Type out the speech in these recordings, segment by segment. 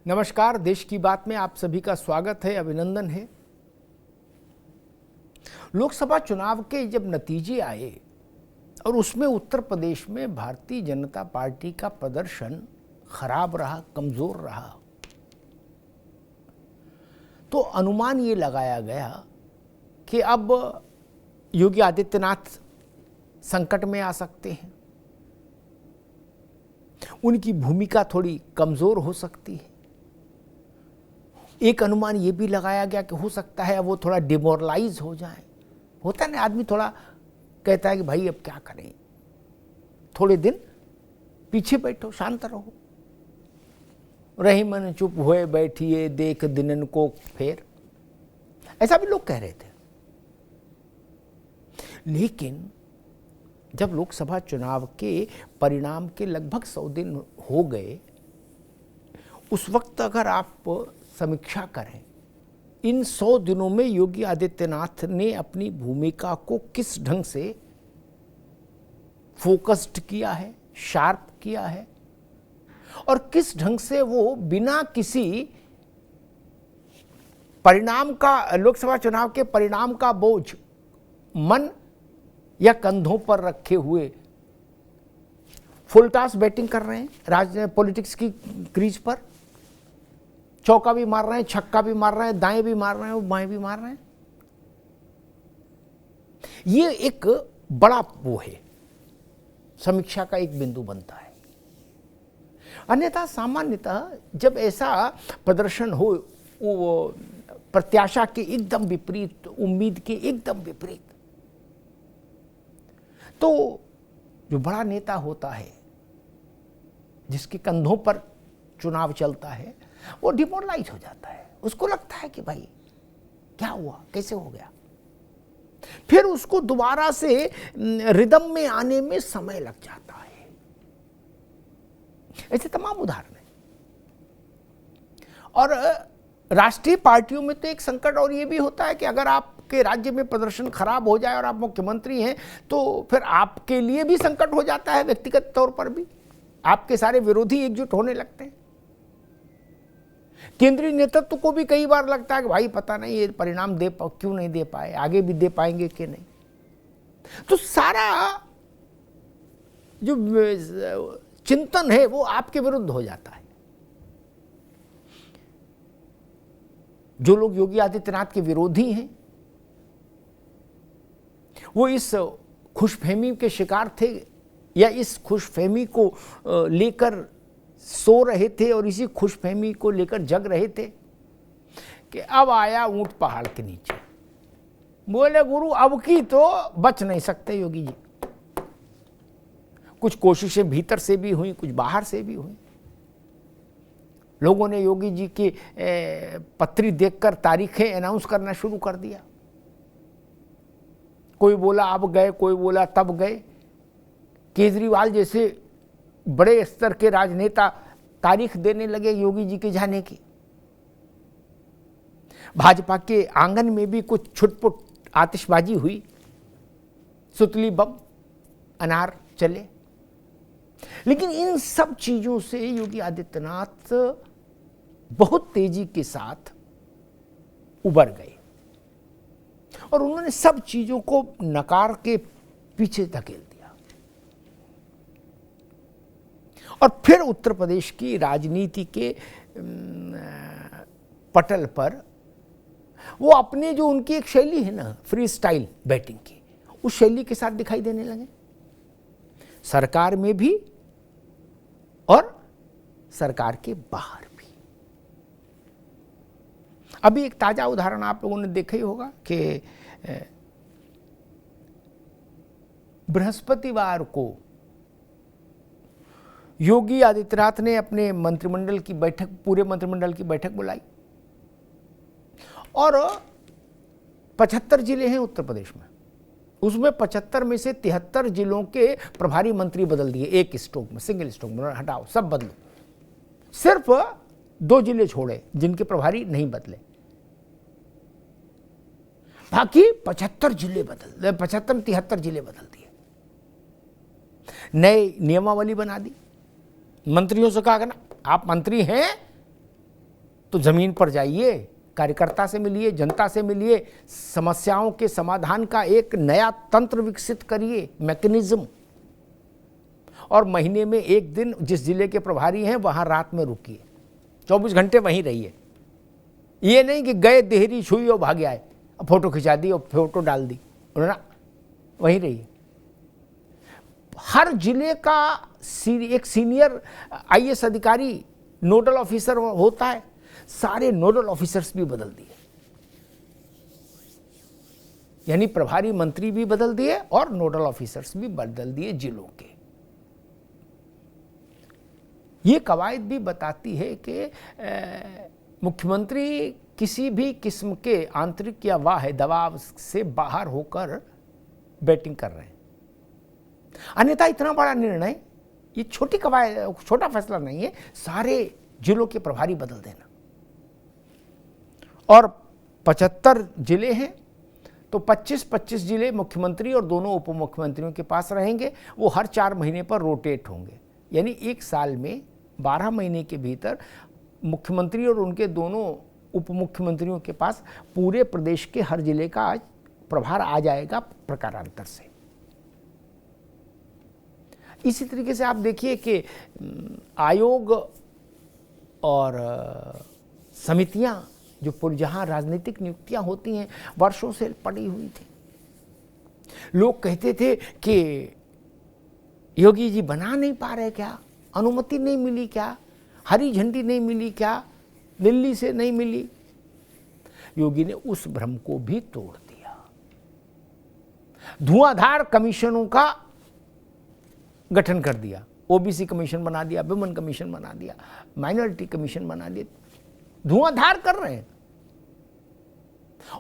नमस्कार। देश की बात में आप सभी का स्वागत है, अभिनंदन है। लोकसभा चुनाव के जब नतीजे आए और उसमें उत्तर प्रदेश में भारतीय जनता पार्टी का प्रदर्शन खराब रहा, कमजोर रहा, तो अनुमान ये लगाया गया कि अब योगी आदित्यनाथ संकट में आ सकते हैं, उनकी भूमिका थोड़ी कमजोर हो सकती है। एक अनुमान ये भी लगाया गया कि हो सकता है वो थोड़ा डिमोरलाइज हो जाए। होता है ना, आदमी थोड़ा कहता है कि भाई अब क्या करें, थोड़े दिन पीछे बैठो, शांत रहो, रही मन चुप हुए बैठिए देख दिनन को फेर, ऐसा भी लोग कह रहे थे। लेकिन जब लोकसभा चुनाव के परिणाम के लगभग 100 दिन हो गए, उस वक्त अगर आप समीक्षा करें इन 100 दिनों में योगी आदित्यनाथ ने अपनी भूमिका को किस ढंग से फोकस्ड किया है, शार्प किया है, और किस ढंग से वो बिना किसी परिणाम का, लोकसभा चुनाव के परिणाम का बोझ मन या कंधों पर रखे हुए फुल टॉस बैटिंग कर रहे हैं पॉलिटिक्स की क्रीज पर। चौका भी मार रहे हैं, छक्का भी मार रहे हैं, दाएं भी मार रहे हैं, बाएं भी मार रहे हैं। ये एक बड़ा वो है, समीक्षा का एक बिंदु बनता है। अन्यथा सामान्यतः जब ऐसा प्रदर्शन हो, वो प्रत्याशा के एकदम विपरीत, उम्मीद के एकदम विपरीत, तो जो बड़ा नेता होता है, जिसके कंधों पर चुनाव चलता है, वो डिमोरलाइज हो जाता है। उसको लगता है कि भाई क्या हुआ, कैसे हो गया। फिर उसको दोबारा से रिदम में आने में समय लग जाता है। ऐसे तमाम उदाहरण हैं। और राष्ट्रीय पार्टियों में तो एक संकट और ये भी होता है कि अगर आपके राज्य में प्रदर्शन खराब हो जाए और आप मुख्यमंत्री हैं, तो फिर आपके लिए भी संकट हो जाता है, व्यक्तिगत तौर पर भी। आपके सारे विरोधी एकजुट होने लगते हैं। केंद्रीय नेतृत्व को भी कई बार लगता है कि भाई पता नहीं ये परिणाम क्यों नहीं दे पाए, आगे भी दे पाएंगे कि नहीं। तो सारा जो चिंतन है वो आपके विरुद्ध हो जाता है। जो लोग योगी आदित्यनाथ के विरोधी हैं, वो इस खुशफहमी के शिकार थे या इस खुशफहमी को लेकर सो रहे थे और इसी खुशफहमी को लेकर जग रहे थे कि अब आया ऊंट पहाड़ के नीचे। बोले गुरु अब की तो बच नहीं सकते योगी जी। कुछ कोशिशें भीतर से भी हुई, कुछ बाहर से भी हुई। लोगों ने योगी जी की पत्री देखकर तारीखें अनाउंस करना शुरू कर दिया। कोई बोला अब गए, कोई बोला तब गए। केजरीवाल जैसे बड़े स्तर के राजनेता तारीख देने लगे योगी जी के जाने की। भाजपा के आंगन में भी कुछ छुटपुट आतिशबाजी हुई, सुतली बम, अनार चले। लेकिन इन सब चीजों से योगी आदित्यनाथ बहुत तेजी के साथ उबर गए और उन्होंने सब चीजों को नकार के पीछे धकेल दिया। और फिर उत्तर प्रदेश की राजनीति के पटल पर वो अपने जो उनकी एक शैली है ना, फ्री स्टाइल बैटिंग की, उस शैली के साथ दिखाई देने लगे, सरकार में भी और सरकार के बाहर भी। अभी एक ताजा उदाहरण आप लोगों ने देखा ही होगा कि बृहस्पतिवार को योगी आदित्यनाथ ने अपने मंत्रिमंडल की बैठक, पूरे मंत्रिमंडल की बैठक बुलाई और 75 जिले हैं उत्तर प्रदेश में। उसमें 75 में से 73 जिलों के प्रभारी मंत्री बदल दिए एक स्ट्रोक में, सिंगल स्ट्रोक में। हटाओ, सब बदलो। सिर्फ 2 जिले छोड़े जिनके प्रभारी नहीं बदले, बाकी 75 जिले बदल, 73 जिले बदल दिए। नए नियमावली बना दी। मंत्रियों से कहा कि ना, आप मंत्री हैं तो ज़मीन पर जाइए, कार्यकर्ता से मिलिए, जनता से मिलिए, समस्याओं के समाधान का एक नया तंत्र विकसित करिए, मैकेनिज्म। और महीने में एक दिन जिस जिले के प्रभारी हैं वहाँ रात में रुकिए, 24 घंटे वहीं रहिए। ये नहीं कि गए, देहरी छुई और भाग आए, फोटो खिंचा दी और फोटो डाल दी, उन्होंने वहीं रहिए। हर जिले का एक सीनियर आईएएस अधिकारी नोडल ऑफिसर होता है, सारे नोडल ऑफिसर्स भी बदल दिए, यानी प्रभारी मंत्री भी बदल दिए और नोडल ऑफिसर्स भी बदल दिए जिलों के। ये कवायद भी बताती है कि मुख्यमंत्री किसी भी किस्म के आंतरिक या बाह्य दबाव से बाहर होकर बैटिंग कर रहे हैं। अन्यथा इतना बड़ा निर्णय, ये छोटी कवायद, छोटा फैसला नहीं है, सारे जिलों के प्रभारी बदल देना। और 75 जिले हैं तो 25-25 जिले मुख्यमंत्री और दोनों उप मुख्यमंत्रियों के पास रहेंगे। वो हर 4 महीने पर रोटेट होंगे, यानी एक साल में 12 महीने के भीतर मुख्यमंत्री और उनके दोनों उप मुख्यमंत्रियों के पास पूरे प्रदेश के हर जिले का प्रभार आ जाएगा प्रकारांतर से। इसी तरीके से आप देखिए कि आयोग और समितियां जो जहां राजनीतिक नियुक्तियां होती हैं वर्षों से पड़ी हुई थी। लोग कहते थे कि योगी जी बना नहीं पा रहे क्या, अनुमति नहीं मिली क्या, हरी झंडी नहीं मिली क्या, दिल्ली से नहीं मिली। योगी ने उस भ्रम को भी तोड़ दिया। धुआंधार कमीशनों का गठन कर दिया, ओबीसी कमीशन बना दिया, विमेन कमीशन बना दिया, माइनॉरिटी कमीशन बना दिया, धुआंधार कर रहे हैं।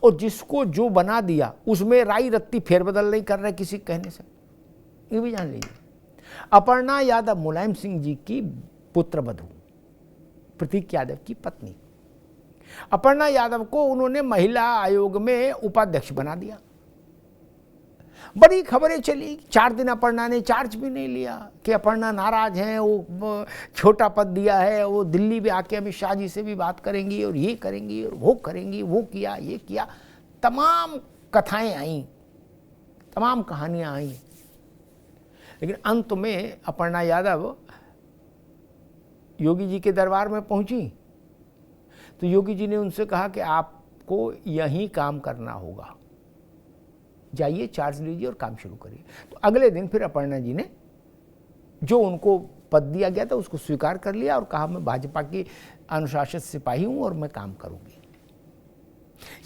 और जिसको जो बना दिया उसमें राई रत्ती फेरबदल नहीं कर रहे किसी कहने से। ये भी जान लीजिए, अपर्णा यादव मुलायम सिंह जी की पुत्रवधू, प्रतीक यादव की पत्नी, अपर्णा यादव को उन्होंने महिला आयोग में उपाध्यक्ष बना दिया। बड़ी खबरें चली, 4 दिन अपर्णा ने चार्ज भी नहीं लिया कि अपर्णा नाराज हैं, वो छोटा पद दिया है, वो दिल्ली में आके अमित शाह जी से भी बात करेंगी और ये करेंगी और वो करेंगी, वो किया, ये किया, तमाम कथाएं आई, तमाम कहानियां आई। लेकिन अंत में अपर्णा यादव योगी जी के दरबार में पहुंची तो योगी जी ने उनसे कहा कि आपको यहीं काम करना होगा, जाइए चार्ज लीजिए और काम शुरू करिए। तो अगले दिन फिर अपर्णा जी ने जो उनको पद दिया गया था उसको स्वीकार कर लिया और कहा मैं भाजपा की अनुशासित सिपाही हूं और मैं काम करूंगी।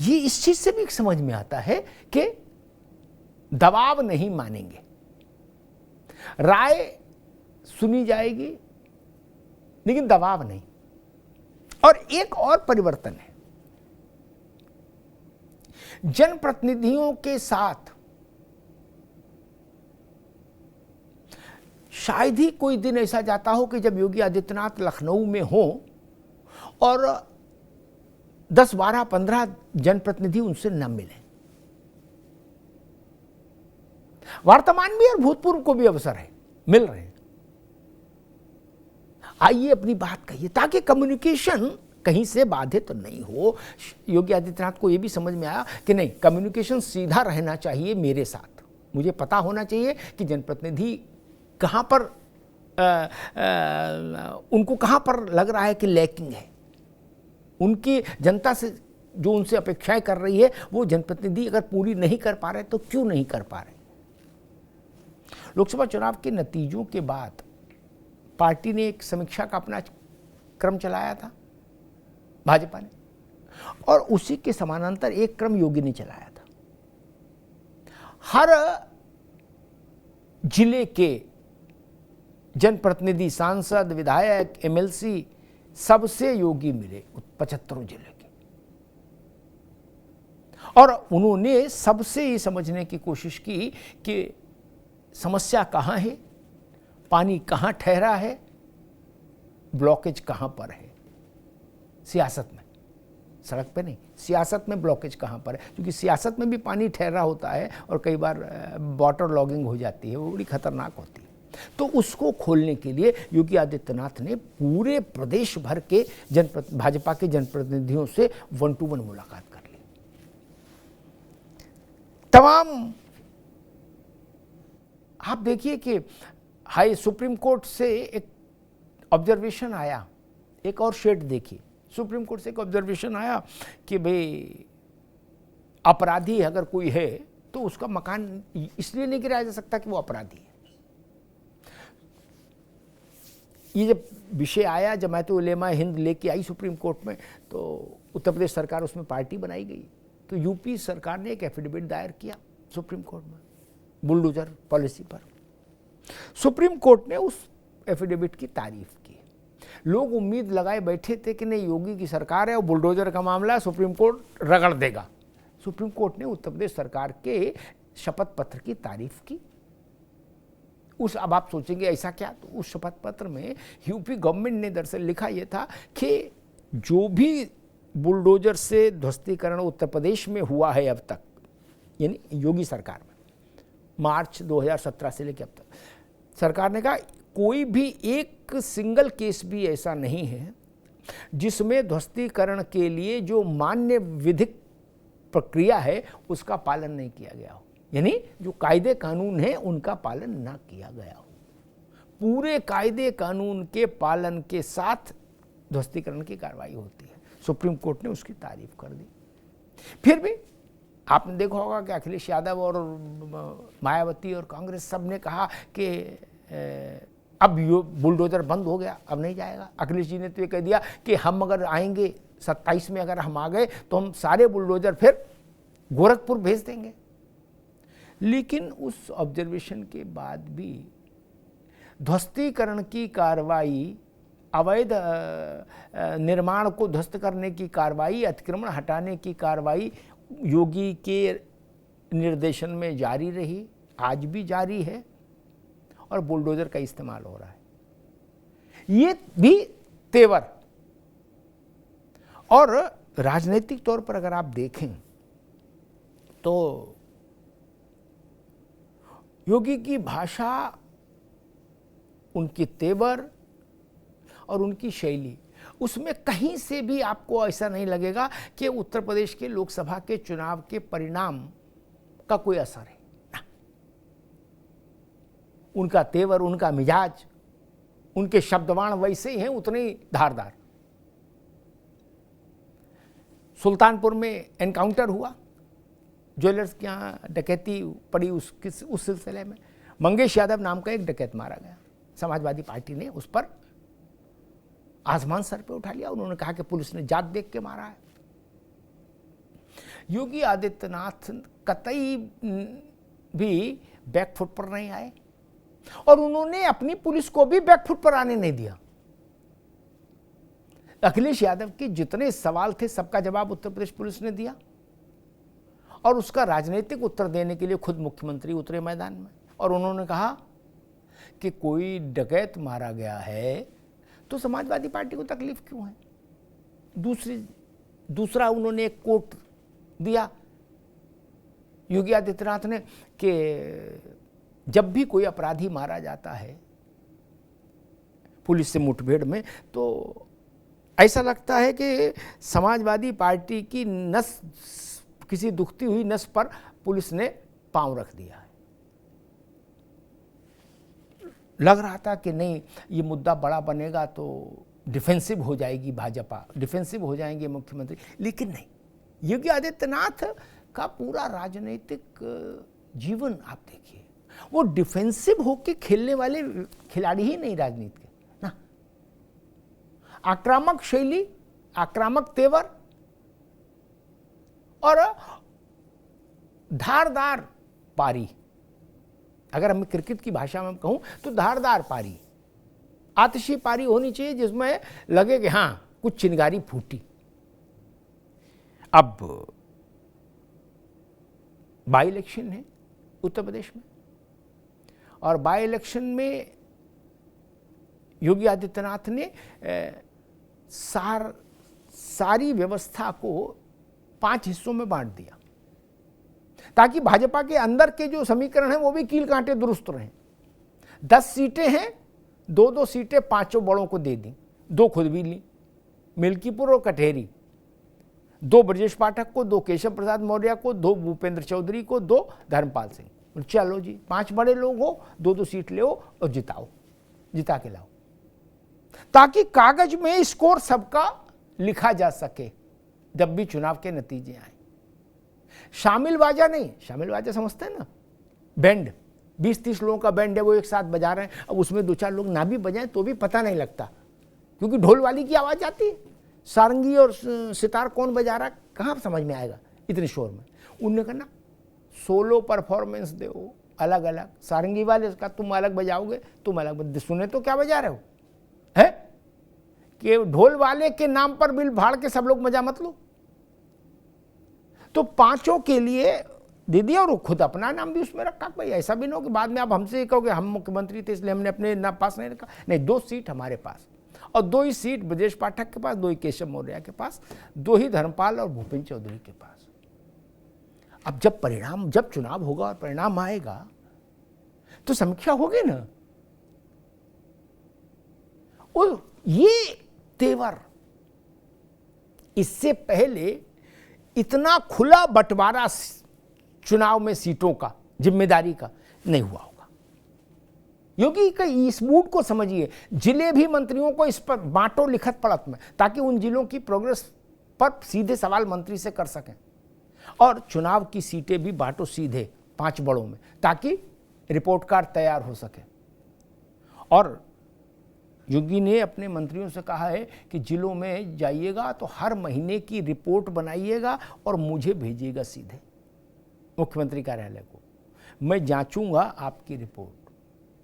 ये इस चीज से भी समझ में आता है कि दबाव नहीं मानेंगे, राय सुनी जाएगी लेकिन दबाव नहीं। और एक और परिवर्तन है, जनप्रतिनिधियों के साथ शायद ही कोई दिन ऐसा जाता हो कि जब योगी आदित्यनाथ लखनऊ में हो और 10, 12, 15 जनप्रतिनिधि उनसे न मिले। वर्तमान में और भूतपूर्व को भी अवसर है, मिल रहे हैं। आइए अपनी बात कहिए ताकि कम्युनिकेशन कहीं से बाधित तो नहीं हो। योगी आदित्यनाथ को यह भी समझ में आया कि नहीं, कम्युनिकेशन सीधा रहना चाहिए मेरे साथ, मुझे पता होना चाहिए कि जनप्रतिनिधि कहां पर उनको कहां पर लग रहा है कि लैकिंग है, उनकी जनता से जो उनसे अपेक्षाएं कर रही है वो जनप्रतिनिधि अगर पूरी नहीं कर पा रहे तो क्यों नहीं कर पा रहे। लोकसभा चुनाव के नतीजों के बाद पार्टी ने एक समीक्षा का अपना क्रम चलाया था भाजपा ने, और उसी के समानांतर एक क्रम योगी ने चलाया था। हर जिले के जनप्रतिनिधि, सांसद, विधायक, एमएलसी सबसे योगी मिले 75 जिले के, और उन्होंने सबसे ये समझने की कोशिश की कि समस्या कहां है, पानी कहां ठहरा है, ब्लॉकेज कहां पर है। सियासत में, सड़क पे नहीं, सियासत में ब्लॉकेज कहां पर है, क्योंकि सियासत में भी पानी ठहरा होता है और कई बार वाटर लॉगिंग हो जाती है, वो बड़ी खतरनाक होती है। तो उसको खोलने के लिए योगी आदित्यनाथ ने पूरे प्रदेश भर के भाजपा के जनप्रतिनिधियों से 1-to-1 मुलाकात कर ली। तमाम आप देखिए कि हाई सुप्रीम कोर्ट से एक ऑब्जर्वेशन आया, एक और शेड देखिए, सुप्रीम कोर्ट से एक ऑब्जर्वेशन आया कि भाई अपराधी अगर कोई है तो उसका मकान इसलिए नहीं गिराया जा सकता कि वो अपराधी है। ये जब विषय आया, जमात उलेमा हिंद लेके आई सुप्रीम कोर्ट में, तो उत्तर प्रदेश सरकार उसमें पार्टी बनाई गई। तो यूपी सरकार ने एक एफिडेविट दायर किया सुप्रीम कोर्ट में बुलडोजर पॉलिसी पर। सुप्रीम कोर्ट ने उस एफिडेविट की तारीफ की। लोग उम्मीद लगाए बैठे थे कि नहीं, योगी की सरकार है और बुलडोजर का मामला है, सुप्रीम कोर्ट रगड़ देगा। सुप्रीम कोर्ट ने उत्तर प्रदेश सरकार के शपथ पत्र की तारीफ की। अब आप सोचेंगे ऐसा क्या, तो उस शपथ पत्र में यूपी गवर्नमेंट ने दरअसल लिखा यह था कि जो भी बुलडोजर से ध्वस्तीकरण उत्तर प्रदेश में हुआ है अब तक, यानी योगी सरकार में मार्च 2017 से लेकर अब तक, सरकार ने कहा कोई भी एक सिंगल केस भी ऐसा नहीं है जिसमें ध्वस्तीकरण के लिए जो मान्य विधिक प्रक्रिया है उसका पालन नहीं किया गया हो, यानी जो कायदे कानून है उनका पालन ना किया गया हो। पूरे कायदे कानून के पालन के साथ ध्वस्तीकरण की कार्रवाई होती है। सुप्रीम कोर्ट ने उसकी तारीफ कर दी। फिर भी आपने देखा होगा कि अखिलेश यादव और मायावती और कांग्रेस सब ने कहा कि अब बुलडोजर बंद हो गया, अब नहीं जाएगा। अखिलेश जी ने तो ये कह दिया कि हम अगर आएंगे 27 में, अगर हम आ गए तो हम सारे बुलडोजर फिर गोरखपुर भेज देंगे। लेकिन उस ऑब्जर्वेशन के बाद भी ध्वस्तीकरण की कार्रवाई, अवैध निर्माण को ध्वस्त करने की कार्रवाई, अतिक्रमण हटाने की कार्रवाई योगी के निर्देशन में जारी रही, आज भी जारी है, और बुलडोजर का इस्तेमाल हो रहा है। ये भी तेवर। और राजनीतिक तौर पर अगर आप देखें तो योगी की भाषा, उनकी तेवर और उनकी शैली, उसमें कहीं से भी आपको ऐसा नहीं लगेगा कि उत्तर प्रदेश के लोकसभा के चुनाव के परिणाम का कोई असर है ना। उनका तेवर, उनका मिजाज, उनके शब्दवाण वैसे ही हैं, उतने ही धारदार। सुल्तानपुर में एनकाउंटर हुआ, ज्वेलर्स के यहाँ डकैती पड़ी, उस सिलसिले में मंगेश यादव नाम का एक डकैत मारा गया। समाजवादी पार्टी ने उस पर आसमान सर पे उठा लिया। उन्होंने कहा कि पुलिस ने जात देख के मारा है। योगी आदित्यनाथ कतई भी बैकफुट पर नहीं आए और उन्होंने अपनी पुलिस को भी बैकफुट पर आने नहीं दिया। अखिलेश यादव के जितने सवाल थे सबका जवाब उत्तर प्रदेश पुलिस ने दिया और उसका राजनीतिक उत्तर देने के लिए खुद मुख्यमंत्री उतरे मैदान में और उन्होंने कहा कि कोई डकैत मारा गया है तो समाजवादी पार्टी को तकलीफ क्यों है। दूसरा उन्होंने एक कोट दिया योगी आदित्यनाथ ने कि जब भी कोई अपराधी मारा जाता है पुलिस से मुठभेड़ में तो ऐसा लगता है कि समाजवादी पार्टी की नस, किसी दुखती हुई नस पर पुलिस ने पांव रख दिया है। लग रहा था कि नहीं, ये मुद्दा बड़ा बनेगा तो डिफेंसिव हो जाएगी भाजपा, डिफेंसिव हो जाएंगे मुख्यमंत्री, लेकिन नहीं। योगी आदित्यनाथ का पूरा राजनीतिक जीवन आप देखिए, वो डिफेंसिव होके खेलने वाले खिलाड़ी ही नहीं राजनीति के ना। आक्रामक शैली, आक्रामक तेवर और धारदार पारी, अगर हम क्रिकेट की भाषा में कहूं तो धारदार पारी, आतिशी पारी होनी चाहिए जिसमें लगे कि हां कुछ चिंगारी फूटी। अब बाई इलेक्शन है उत्तर प्रदेश में और बाई इलेक्शन में योगी आदित्यनाथ ने सारी व्यवस्था को 5 हिस्सों में बांट दिया ताकि भाजपा के अंदर के जो समीकरण हैं वो भी कील कांटे दुरुस्त रहें, 10 सीटें हैं, 2-2 सीटें 5 बड़ों को दे दी, 2 खुद भी ली, मिल्कीपुर और कटहरी, 2 ब्रजेश पाठक को, 2 केशव प्रसाद मौर्य को, 2 भूपेंद्र चौधरी को, 2 धर्मपाल सिंह। चलो जी, 5 बड़े लोग हो, 2-2 सीट ले और जिताओ, जिता के लाओ, ताकि कागज में स्कोर सबका लिखा जा सके जब भी चुनाव के नतीजे आए। शामिल बाजा नहीं, शामिल बाजा समझते हैं ना, बैंड, 20-30 लोगों का बैंड है, वो एक साथ बजा रहे हैं, अब उसमें 2-4 लोग ना भी बजाएं तो भी पता नहीं लगता, क्योंकि ढोल वाली की आवाज आती है, सारंगी और सितार कौन बजा रहा कहाँ समझ में आएगा इतने शोर में। उनने कहा ना, सोलो परफॉर्मेंस दो अलग अलग, सारंगी वाले का तुम अलग बजाओगे, तुम अलग, सुने तो क्या बजा रहे हो, है कि ढोल वाले के नाम पर बिल भाड़ के सब लोग मजा मत लो। तो 5 के लिए दे दिया और खुद अपना नाम भी उसमें रखा। भाई ऐसा भी ना हो कि बाद में आप हमसे कहोगे हम मुख्यमंत्री थे इसलिए हमने अपने नाम पास नहीं रखा। नहीं, 2 सीट हमारे पास और 2 ही सीट ब्रजेश पाठक के पास, 2 ही केशव मौर्य के पास, 2 ही धर्मपाल और भूपेंद्र चौधरी के पास। अब जब चुनाव होगा और परिणाम आएगा तो समीक्षा होगी ना। और ये तेवर, इससे पहले इतना खुला बंटवारा चुनाव में सीटों का, जिम्मेदारी का नहीं हुआ होगा। योगी का इस मूड को समझिए, जिले भी मंत्रियों को इस पर बांटो लिखत पढ़त में, ताकि उन जिलों की प्रोग्रेस पर सीधे सवाल मंत्री से कर सकें, और चुनाव की सीटें भी बांटो सीधे 5 बड़ों में, ताकि रिपोर्ट कार्ड तैयार हो सके। और योगी ने अपने मंत्रियों से कहा है कि जिलों में जाइएगा तो हर महीने की रिपोर्ट बनाइएगा और मुझे भेजिएगा सीधे मुख्यमंत्री कार्यालय को, मैं जांचूंगा आपकी रिपोर्ट।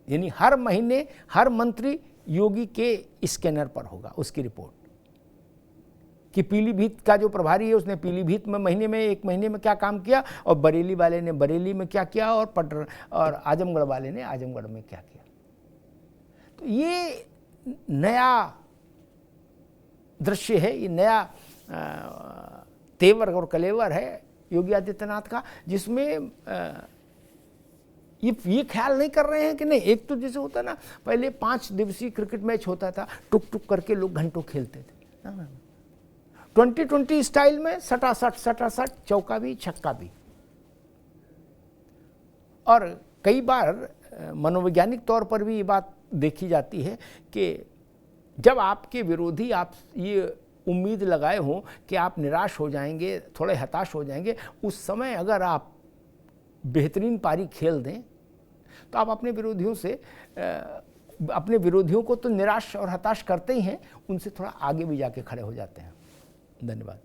यानी हर महीने हर मंत्री योगी के स्कैनर पर होगा उसकी रिपोर्ट कि पीलीभीत का जो प्रभारी है उसने पीलीभीत में एक महीने में क्या काम किया, और बरेली वाले ने बरेली में क्या किया, और आजमगढ़ वाले ने आजमगढ़ में क्या किया। तो ये नया दृश्य है, ये नया तेवर और कलेवर है योगी आदित्यनाथ का, जिसमें ये ख्याल नहीं कर रहे हैं कि नहीं, एक तो जैसे होता ना पहले 5 दिवसीय क्रिकेट मैच होता था, टुक टुक करके लोग घंटों खेलते थे, 2020 स्टाइल में सटासट चौका भी छक्का भी। और कई बार मनोवैज्ञानिक तौर पर भी ये बात देखी जाती है कि जब आपके विरोधी आप ये उम्मीद लगाए हों कि आप निराश हो जाएंगे, थोड़े हताश हो जाएंगे, उस समय अगर आप बेहतरीन पारी खेल दें तो आप अपने विरोधियों को तो निराश और हताश करते ही हैं, उनसे थोड़ा आगे भी जाके खड़े हो जाते हैं। धन्यवाद।